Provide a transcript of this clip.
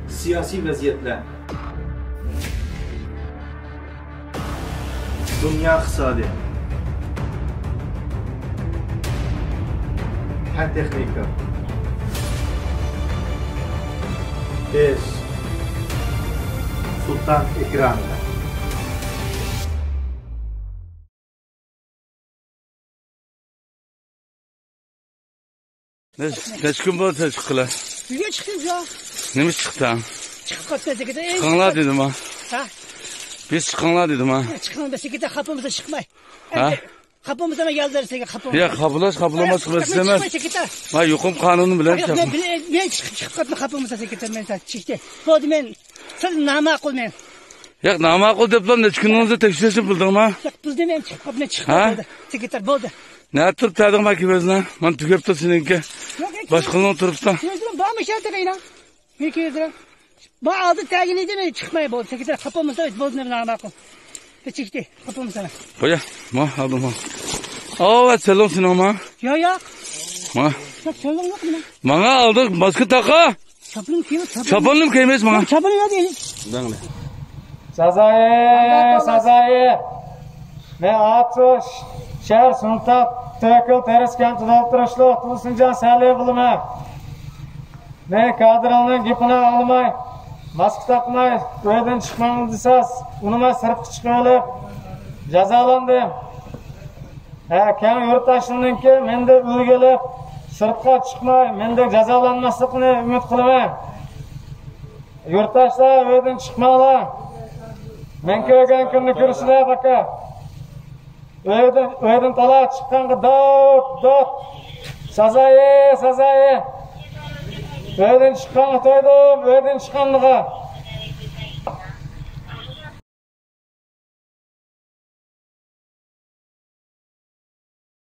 Siyasi vaziyetler, dünya iqtisodi, fan texnika, biz Sultan ekranida. Neç gün bo'ldi chiqqanlar? Uyga chiqdim ya. Nima chiqdi? Chiqib qolsa Chiqinglar dedim ha. Ha? Biz chiqinglar dedim ha. Chiqdim desa xapimizda chiqmay. Ha? Xapimizda keldirsaga xapim. Ya qabulamas qilasiz emas. Men yuqum qonuni bilan chiqaman. Men chiqib qoldim xapimizda sekretar men chiqdi. Bo'ldi men siz namaqul men. Ya namaqul deblar necha kuningizda tekshirishni bildingmi? Yo'q bizda men chiqib qoldim chiqib qoldi. Sekretar bo'ldi. Ne turib tading makibezna? Men tugabdi seninki. Boshqalarning turibdi. O'zim bormi shartagayna? Men keldim. Bu oldi tagin edi men chiqmay bo'ldi. Sekretar xapimizda bo'ldi namaqul. Chiqdi xapimizda. Qo'ya, ma aldım ha. Evet selam sinema. Yo'q. Ma. Selam yo'qmi? Bana aldık maske taka. Çapınım kiyim. Çapınım kiymeyiz bana. Çapınım yok değil. Dangle. Sazayi. Men atış şehir Sultan Tökül Teres kentida o'tirishli 30-sali bilimi. Men kadrlarning gapini olmay, mask taqmay, uydan chiqmang desas, unima sirtqi chiqib olib jazolandim. Kam yurtdoshimningki menda o'lgilib, sirtqa chiqmay, menda jazolanmaslikni umid qilaman. Yurtdoshlar uydan chiqmanglar. Men ko'rgan kunni ko'rsizlar aka. Uydan tala chiqqanga dot. Sazayi. Uydan chiqqanga to'ydim, uydan chiqqanliga